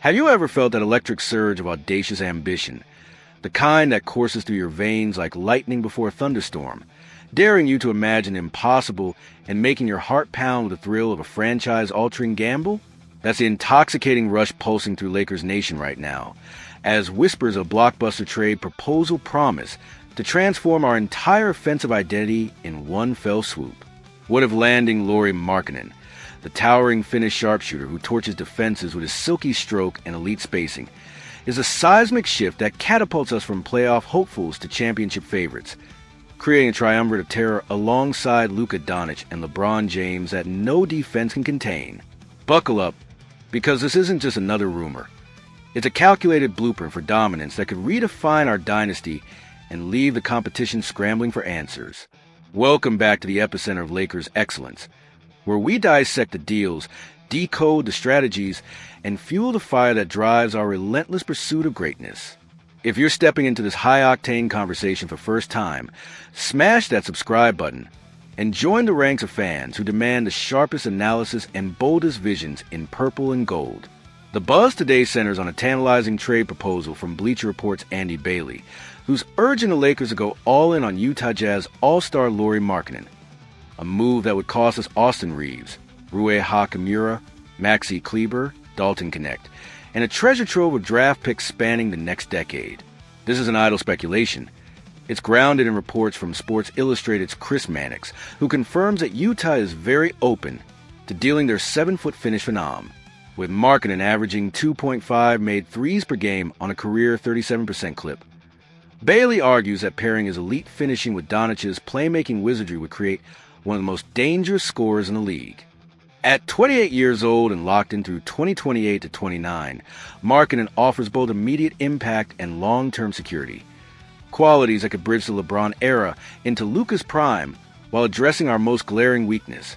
Have you ever felt that electric surge of audacious ambition? The kind that courses through your veins like lightning before a thunderstorm, daring you to imagine the impossible and making your heart pound with the thrill of a franchise-altering gamble? That's the intoxicating rush pulsing through Lakers Nation right now, as whispers of blockbuster trade proposal promise to transform our entire offensive identity in one fell swoop. What if landing Lauri Markkanen, the towering Finnish sharpshooter who torches defenses with his silky stroke and elite spacing, is a seismic shift that catapults us from playoff hopefuls to championship favorites, creating a triumvirate of terror alongside Luka Doncic and LeBron James that no defense can contain. Buckle up, because this isn't just another rumor. It's a calculated blueprint for dominance that could redefine our dynasty and leave the competition scrambling for answers. Welcome back to the epicenter of Lakers excellence, where we dissect the deals, decode the strategies, and fuel the fire that drives our relentless pursuit of greatness. If you're stepping into this high-octane conversation for the first time, smash that subscribe button and join the ranks of fans who demand the sharpest analysis and boldest visions in purple and gold. The buzz today centers on a tantalizing trade proposal from Bleacher Report's Andy Bailey, who's urging the Lakers to go all in on Utah Jazz all-star Lauri Markkanen, a move that would cost us Austin Reeves, Rui Hachimura, Maxi Kleber, Dalton Connect, and a treasure trove of draft picks spanning the next decade. This isn't idle speculation. It's grounded in reports from Sports Illustrated's Chris Mannix, who confirms that Utah is very open to dealing their 7-foot Finnish phenom, with Markkanen averaging 2.5 made threes per game on a career 37% clip. Bailey argues that pairing his elite finishing with Doncic's playmaking wizardry would create one of the most dangerous scorers in the league. At 28 years old and locked in through 2028 to 29, Markkanen offers both immediate impact and long-term security, qualities that could bridge the LeBron era into Luka's prime while addressing our most glaring weakness,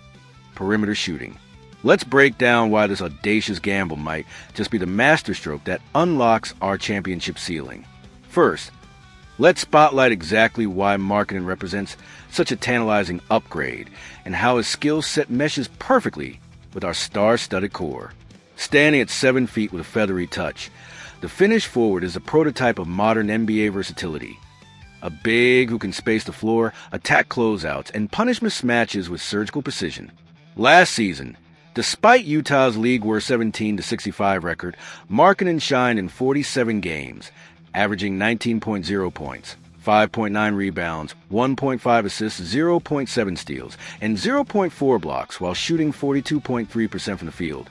perimeter shooting. Let's break down why this audacious gamble might just be the masterstroke that unlocks our championship ceiling. First, let's spotlight exactly why Markkanen represents such a tantalizing upgrade and how his skill set meshes perfectly with our star-studded core. Standing at 7 feet with a feathery touch, the Finnish forward is a prototype of modern NBA versatility. A big who can space the floor, attack closeouts, and punish mismatches with surgical precision. Last season, despite Utah's league-worst 17-65 record, Markkanen shined in 47 games, averaging 19.0 points, 5.9 rebounds, 1.5 assists, 0.7 steals, and 0.4 blocks while shooting 42.3% from the field,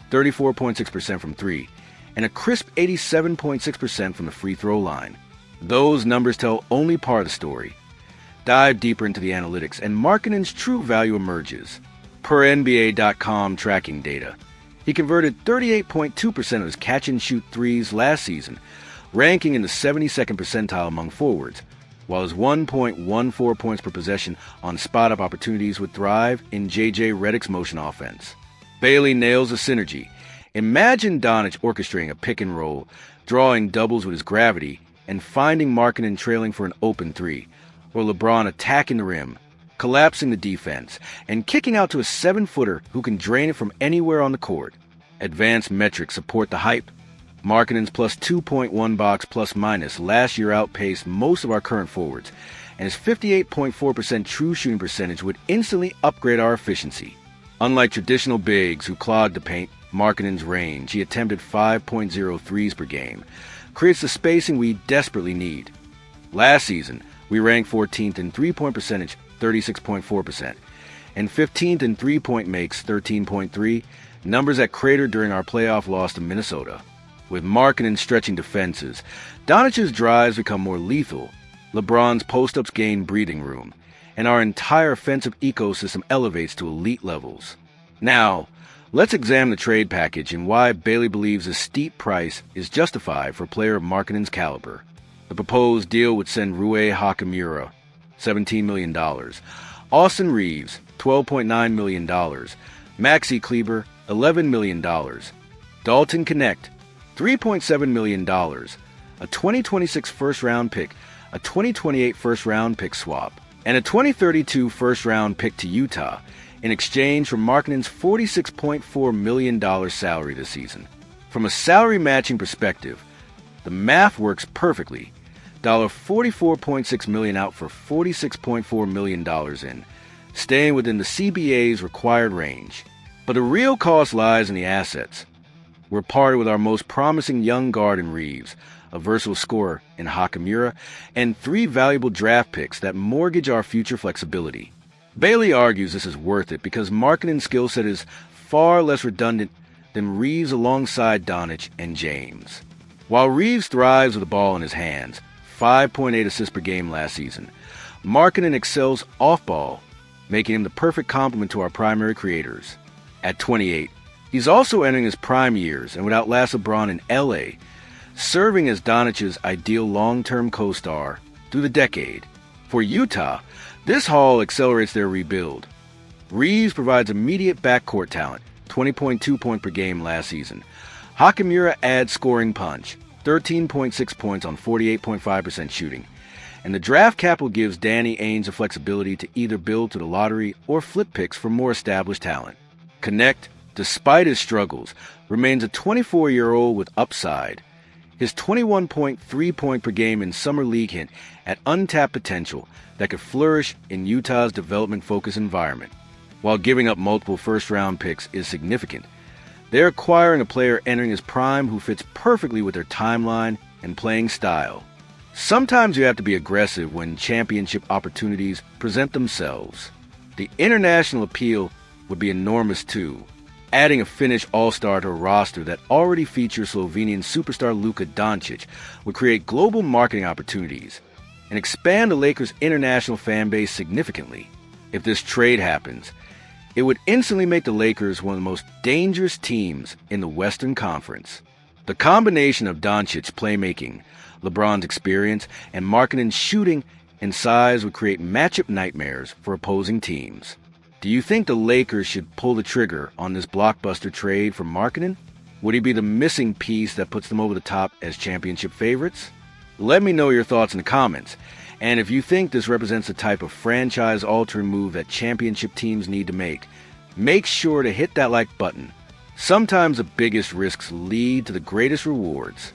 34.6% from three, and a crisp 87.6% from the free throw line. Those numbers tell only part of the story. Dive deeper into the analytics, and Markkanen's true value emerges. Per NBA.com tracking data, he converted 38.2% of his catch-and-shoot threes last season, ranking in the 72nd percentile among forwards, while his 1.14 points per possession on spot-up opportunities would thrive in J.J. Redick's motion offense. Bailey nails the synergy. Imagine Doncic orchestrating a pick-and-roll, drawing doubles with his gravity, and finding Markkanen trailing for an open three, or LeBron attacking the rim, collapsing the defense, and kicking out to a 7-footer who can drain it from anywhere on the court. Advanced metrics support the hype. Markkanen's plus 2.1 box plus minus last year outpaced most of our current forwards, and his 58.4% true shooting percentage would instantly upgrade our efficiency. Unlike traditional bigs who clogged the paint, Markkanen's range, he attempted 5.0 threes per game, creates the spacing we desperately need. Last season, we ranked 14th in three-point percentage, 36.4%, and 15th in three-point makes, 13.3%, numbers that cratered during our playoff loss to Minnesota. With Markkanen stretching defenses, Doncic's drives become more lethal, LeBron's post-ups gain breathing room, and our entire offensive ecosystem elevates to elite levels. Now, let's examine the trade package and why Bailey believes a steep price is justified for a player of Markkanen's caliber. The proposed deal would send Rui Hachimura, $17 million, Austin Reeves, $12.9 million, Maxi Kleber, $11 million, Dalton Connect, $3.7 million, a 2026 first-round pick, a 2028 first-round pick swap, and a 2032 first-round pick to Utah in exchange for Markkanen's $46.4 million salary this season. From a salary matching perspective, the math works perfectly. $44.6 million out for $46.4 million in, staying within the CBA's required range. But the real cost lies in the assets. We're parted with our most promising young guard in Reeves, a versatile scorer in Hachimura, and 3 valuable draft picks that mortgage our future flexibility. Bailey argues this is worth it because Markkanen's skill set is far less redundant than Reeves alongside Doncic and James. While Reeves thrives with the ball in his hands, 5.8 assists per game last season, Markkanen excels off-ball, making him the perfect complement to our primary creators. At 28, he's also entering his prime years and would outlast LeBron in LA, serving as Doncic's ideal long-term co-star through the decade. For Utah, this haul accelerates their rebuild. Reeves provides immediate backcourt talent, 20.2 points per game last season. Hachimura adds scoring punch, 13.6 points on 48.5% shooting. And the draft capital gives Danny Ainge the flexibility to either build to the lottery or flip picks for more established talent. Connect, despite his struggles, remains a 24-year-old with upside. His 21.3 point per game in Summer League hint at untapped potential that could flourish in Utah's development-focused environment. While giving up multiple first-round picks is significant, they're acquiring a player entering his prime who fits perfectly with their timeline and playing style. Sometimes you have to be aggressive when championship opportunities present themselves. The international appeal would be enormous too. Adding a Finnish all-star to a roster that already features Slovenian superstar Luka Doncic would create global marketing opportunities and expand the Lakers' international fan base significantly. If this trade happens, it would instantly make the Lakers one of the most dangerous teams in the Western Conference. The combination of Doncic's playmaking, LeBron's experience, and Markkanen's shooting and size would create matchup nightmares for opposing teams. Do you think the Lakers should pull the trigger on this blockbuster trade for Markkanen? Would he be the missing piece that puts them over the top as championship favorites? Let me know your thoughts in the comments. And if you think this represents the type of franchise-altering move that championship teams need to make sure to hit that like button. Sometimes the biggest risks lead to the greatest rewards.